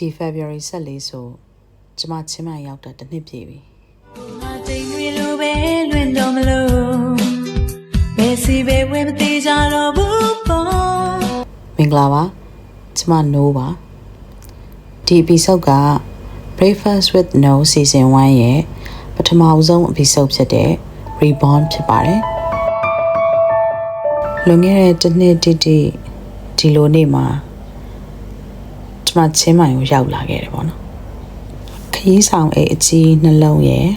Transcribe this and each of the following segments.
ဒီ February 14ဆိုကျမချင်းမရောက်တာတစ်နှစ်ပြည့်ပြီမင်္ဂလာပါကျမ No ပါဒီ episode က Breakfast with No Season 1ရဲ့ပထမဆုံး episode ဖြစ်တဲ့ Reborn ဖြစ်ပါတယ်လွန်ခဲ့တဲ့တစ်နှစ်တိတိဒီလိုနေ့မှာကျမချင်းမိုင်ကိုရောက်လာခဲ့တယ်ပေါ့နော်ခရီးဆောင်အိတ်အကြီးနှလုံးရယ်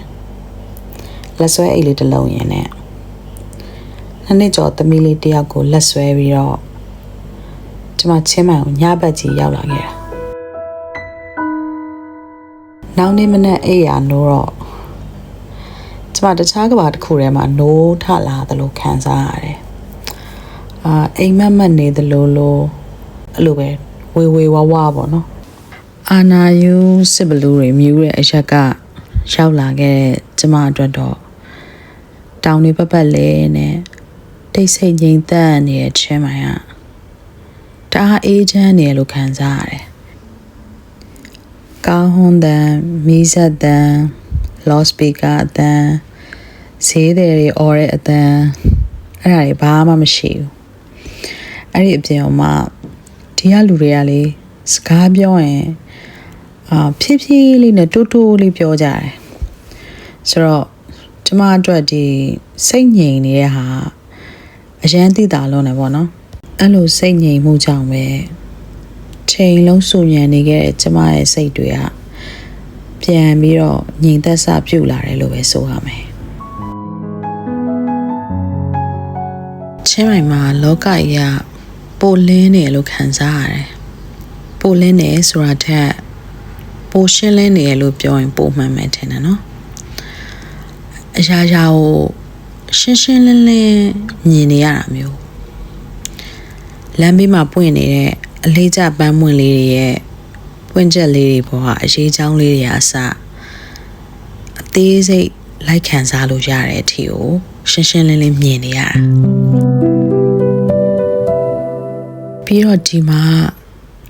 လက်ဆွဲအိတ်လေးတစ်လုံးရယ်နဲ့နှစ်ကျော်သမီးလေးတစ်ယောက်ကိုလက်ဆွဲပြီးတော့ကျမချင်းမိုင်ကိုညဘက်ကြီးရောက်လာခဲ့တာနောက်နေ့မနက်အိပ်ရာနိုးတော့ကျမတခြားကဘာတစ်ခုထဲမှာနိုးထလာသလိုခံစားရတယ်အိမ်မက်မက်နေသလိုအဲ့လိုပဲဝေဝါပေါ့နော်အာနာယူစစ်ဘလူးတွေမြူးတဲ့အရက်ကရောက်လာခဲ့တဲ့ကျမအတွက်တော့တောင်တွေပတ်လေးနဲ့တိတ်ဆိတ်ငြိမ်သက်နေတဲ့ချင်းမိုင်ကတအားအေးချမ်းနေလို့ခံစားရတယ်ကောင်းဟွန်းတဲ့မီးစက်တဲ့လော့စပီကာအသံဈေးတွေအော်တဲ့အသံအဲ့ဒါတွေဘာမှမရှိဘူးအဲ့ဒီအပြင်မှာဒီကလူတွေကလေစကားပြောရင်ဖြည်းဖြည်းလေးနဲ့တိုးတိုးလေးပြောကြတယ်ဆိုတော့ကျမအတွက်ဒီစိတ်ငြိမ်နေတဲ့ဟာအရန်သိတာလုံးနေပေါ့နော်အဲ့လိုစိတ်ငြိမ်မှုကြောင့်ပဲချိန်လုံးဆူညံနေခဲ့တဲ့ကျမရဲ့စိတ်တွေကပြန်ပြီးတော့ငြိမ်သက်စပြုတ်လာတယ်လို့ပဲဆိုရမယ်ချင်းမိုင်မှာလောကကြီးကပိုလင်းနေလို့ခံစားရတယ်ပိုလင်းနေဆိုတာထက်ပိုရှင်းလင်းနေလို့ပြောရင်ပိုမှန်မယ်ထင်တယ်နော်အရာရာကိုရှင်းရှင်းလင်းလင်းမြင်နေရတာမျိုးလမ်းဘေးမှာပွင့်နေတဲ့အလေးကျပန်းပွင့်လေးတွေရဲ့ပွင့်ချက်လေးတွေပေါ်ကအရေးချောင်းလေးတွေအစအသေးစိတ်လိုက်ခံစားလို့ရတဲ့အထီကိုရှင်းရှင်းလင်းလင်းမြင်နေရတာပြီးတော့ဒီမှာ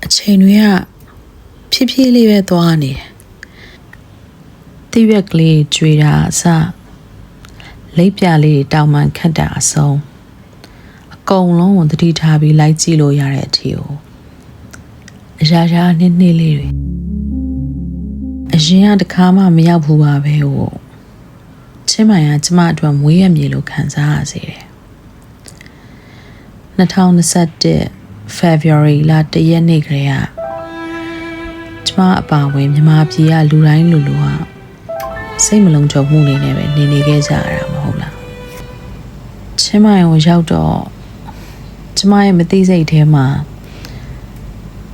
အချိန်တွေကဖြည်းဖြည်းလေးပဲသွားနေတယ်တိရွက်ကလေးကျွေတာအစလိပ်ပြလေးတောင်မှခတ်တာအဆုံးအကုန်လုံးကိုသတိထားပြီးလိုက်ကြည့်လို့ရတဲ့အထီကိုအရာရာနည်းနည်းလေးတွေအရင်ကတခါမှမရောက်ဘူးပါပဲဟိုချင်းမိုင်ကကျမအတွက်မွေးရမြေလို့ခံစားရစေတယ်2021 February လ1ရက်နေ့ကလေးကကျမအပါဝင်မြန်မာပြည်ကလူတိုင်းလူကစိတ်မလုံးချုံမှုနေနဲ့ပဲနေခဲ့ကြရတာမဟုတ်လားချင်းမိုင်ကိုရောက်တော့ကျမရဲ့မသိစိတ်ထဲမှာ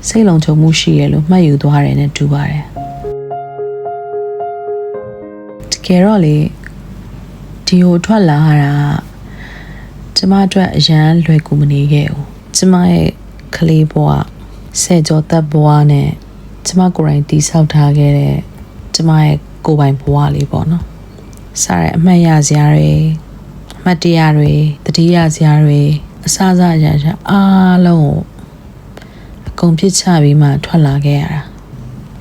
စိတ်လုံးချုံမှုရှိရလို့မှတ်ယူသွားတယ်နဲ့တူပါတယ်တကယ်တော့လေဒီကိုထွက်လာတာကျမအတွက်အရန်လွယ်ကူမနေခဲ့ဘူးကျမရဲ့ကလေးဘဝဆယ်ကျော်သက်ဘဝနဲ့ကျမကိုယ်တိုင်တည်ဆောက်ထားခဲ့တဲ့ကျမရဲ့ကိုယ်ပိုင်ဘဝလေးပေါ့နော်စားရအမှတ်ရစရာတွေအမှတ်တရတွေတတိယစရာတွေအစစရရအားလုံးကိုအကုန်ပြစ်ချပြီးမှထွက်လာခဲ့ရတာ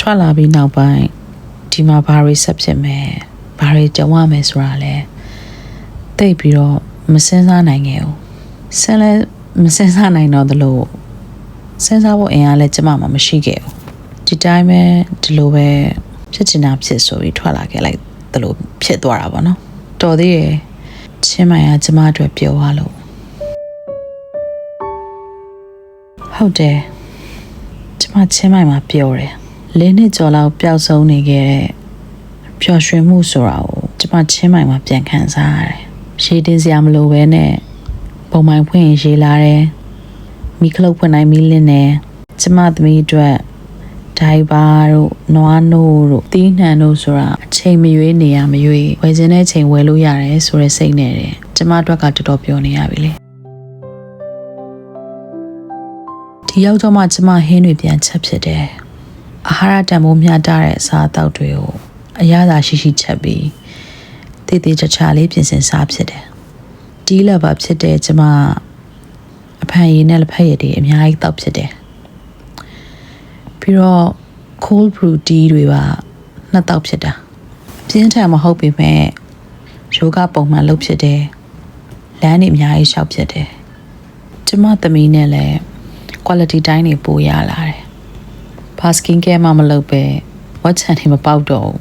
ထွက်လာပြီးနောက်ပိုင်းဒီမှာဘာတွေဆက်ဖြစ်မယ်ဘာတွေကြုံရမယ်ဆိုတာလဲသိပြီးတော့မစင်စားနိုင်ခဲ့ဘူးဆက်လဲမစင်စားနိုင်တော့သလိုစဉ်းစားဖို့အင်အားလည်းကျမမှမရှိခဲ့ဘူးဒီတိုင်းပဲဒီလိုပဲဖြစ်ချင်တာဖြစ်ဆိုပြီးထွက်လာခဲ့လိုက်သလိုဖြစ်သွားတာပေါ့နော်တော်သေးတယ်ချင်းမိုင်ကကျမအတွက်ပျော်သွားလို့ဟုတ်တယ်ကျမချင်းမိုင်မှာပျော်တယ်၄နှစ်ကျော်လောက်ပျောက်ဆုံးနေခဲ့တဲ့ပျော်ရွှင်မှုဆိုတာကိုကျမချင်းမိုင်မှာပြန်ခံစားရတယ်ရှည်တင်စရာမလိုပဲနဲ့ပုံမှန်ဖွင့်ရင်ရေးလာတယ်မိခလုတ်ဖွင့်နိုင်မိလင်းနေကျမသမီးအတွက်ဒိုင်ဘာတို့နွားနို့တို့တီးနှံတို့ဆိုတာအချိန်မရွေးနေရမရွေးဝယ်ခြင်းတဲ့ချိန်ဝယ်လို့ရတယ်ဆိုတဲ့စိတ်နဲ့တယ်ကျမအတွက်ကတော်တော်ပြောနေရပြီလေဒီရောက်တော့မှကျမဟင်းတွေပြန်ချက်ဖြစ်တယ်အာဟာရတန်ဖိုးမျှတတဲ့အစားအသောက်တွေကိုအရသာရှိချက်ပြီးတည်တည်ချာချာလေးပြင်ဆင်စားဖြစ်တယ်ဒီလဘာဖြစ်တဲ့ကျမအဖန်ရည်နဲ့လက်ဖက်ရည်တွေအများကြီးတောက်ဖြစ်တယ်ပြီးတော့ cold brew tea တွေပါနှစ်တောက်ဖြစ်တာပြင်းထန်မဟုတ်ပေမဲ့ယောဂပုံမှန်လုပ်ဖြစ်တယ်လမ်းတွေအများကြီးရှောက်ဖြစ်တယ်ကျမသမီးနဲ့လည်း quality တိုင်းတွေပိုရလာတယ်ဘာ skin care မှမလုပ်ပဲဝတ်ချန်တွေမပေါက်တော့ဘူး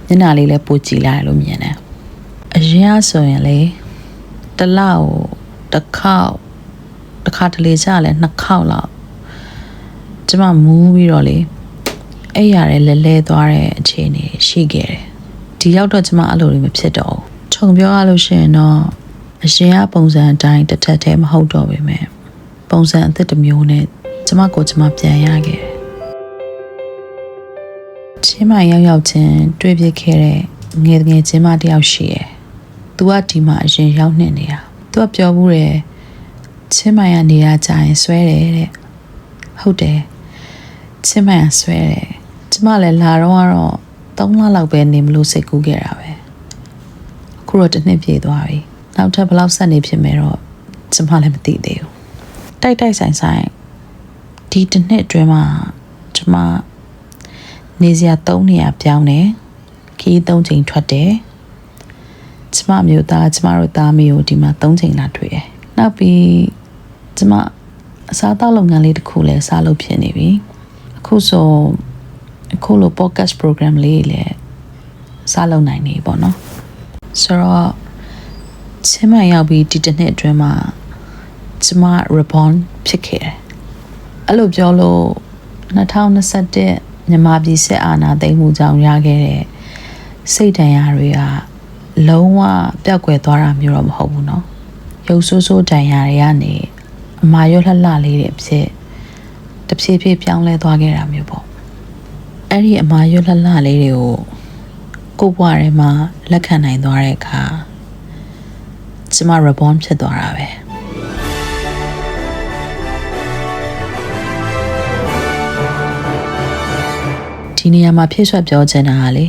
မျက်နှာလေးလည်းပိုကြည်လာတယ်လို့မြင်တယ်အရင်ဆိုရင်လေတစ်လောက်တစ်ခါတလေကြာလဲ2ခေါက်လောက်ကျမမူးပြီးတော့လေအဲ့ရတဲ့လဲသွားတဲ့အခြေအနေရှိခဲ့တယ်ဒီရောက်တော့ကျမအဲ့လိုတွေမဖြစ်တော့ဘူးခြုံပြောရလို့ရှိရင်တော့အရင်ကပုံစံအတိုင်းတစ်ထက်တည်းမဟုတ်တော့ပေမဲ့ပုံစံအသစ်တစ်မျိုးနဲ့ကျမပြန်ရခဲ့တယ်ချင်းမရောက်ချင်းတွေ့ပြခဲ့တဲ့ငယ်ချင်းမတယောက်ရှိတယ်သူကဒီမှာအရင်ရောက်နေနေတာသူကပြောဘူးတယ်ချင်းမရနေတာကြာရင်ဆွဲတယ်တဲ့ဟုတ်တယ်ချင်းမရဆွဲတယ်ကျမလည်းလာတော့3လလောက်ပဲနေမလို့စိတ်ကူးခဲ့တာပဲအခုတော့တစ်နှစ်ပြည့်သွားပြီနောက်ထပ်ဘယ်လောက်ဆက်နေဖြစ်မယ်တော့ကျမလည်းမသိသေးဘူးတိုက်ဆိုင်ဒီတစ်နှစ်အတွင်းမှာကျမနေစရာ3နေရာပြောင်းတယ်ခီး3ချိန်ထွက်တယ်ကျမမျိုးသားကျမတို့သားမီးကိုဒီမှာ3ချိန်လာတွေ့တယ်နောက်ပြီးကျမအစားအသောက်လုပ်ငန်းလေးတစ်ခုလည်းစားလုပ်ဖြစ်နေပြီအခုလို podcast program လေးလည်းစားလုပ်နိုင်နေပေါ့နော်ဆိုတော့ချင်းမရောက်ပြီးဒီတစ်နှစ်အတွင်းမှာကျမ reborn ဖြစ်ခဲ့တယ်အဲ့လိုပြောလို့2021မြန်မာပြည်စစ်အာဏာသိမ်းမှုကြောင့်ရခဲ့တဲ့စိတ်ဒဏ်ရာတွေကလုံးဝပျောက်ကွယ်သွားတာမျိုးတော့မဟုတ်ဘူးเนาะရုပ်ဆိုးဆိုးဒဏ်ရာတွေကနေအမာရွတ်လှလှလေးတွေဖြစ်တဖြည်းဖြည်းပြောင်းလဲသွားခဲ့တာမျိုးပေါ့အဲ့ဒီအမာရွတ်လှလှလေးတွေကိုဘွားထဲမှာလက်ခံနိုင်သွားတဲ့အခါကျမ reborn ဖြစ်သွားတာပဲဒီနေရာမှာဖြည့်ဆွတ်ပြောချင်တာကလေ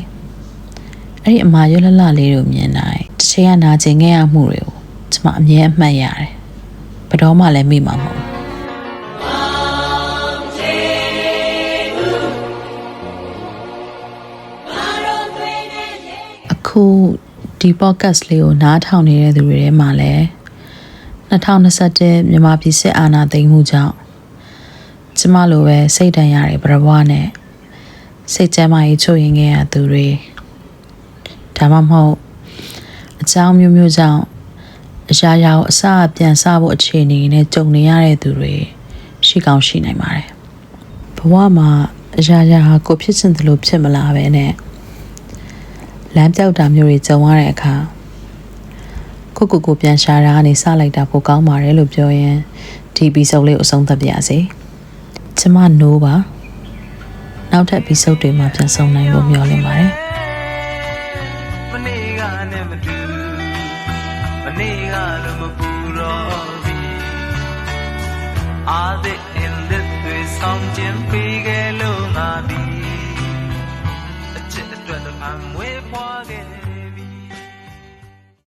အဲ့ဒီအမာရွတ်လှလှလေးကိုမြင်တိုင်းတစ်ချိန်ကနာကျင်ခဲ့ရမှုတွေကိုကျမအမြဲအမှတ်ရတယ်ဘယ်တော့မှလည်းမေ့မှာမဟုတ်အခုဒီ podcast လေးကိုနားထောင်နေတဲ့သူတွေထဲမှာလည်း2021မြန်မာပြည်စစ်အာဏာသိမ်းမှုကြောင့်ကျမလိုပဲစိတ်ဒဏ်ရာတွေပြပွားနဲ့စိတ်ကျန်းမာရေးချို့ယွင်းခဲ့ရသူတွေဒါမှမဟုတ်အကြောင်းမျိုးကြောင့်အရာရာကိုအစပြန်စဖို့အခြေအနေနဲ့ကြုံနေရတဲ့သူတွေရှိကောင်းရှိနိုင်ပါတယ်ဘဝမှာအရာရာကိုဖြစ်ချင်တယ်လို့ဖြစ်မလာပဲနဲ့လမ်းပြောက်တာမျိုးတွေကြုံရတဲ့အခါကိုပြန်ရှာတာကနေစလိုက်တာပိုကောင်းပါတယ်လို့ပြောရင်ဒီ episode လေးကိုအဆုံးသတ်ပါရစေကျမနိုးပါနောက်ထပ် episode တွေမှာပြန်ဆောင်နိုင်ဖို့မျှော်လင့်ပါတယ်မနေ့ကနဲ့မတူမနေ့ကလည်းမပူတော့ဘူးအားတဲ့ in the way ဆောင်ခြင်းပေးခဲ့လို့ငါဒီအချစ်အတွက်တော့အမွေးဖွားခဲ့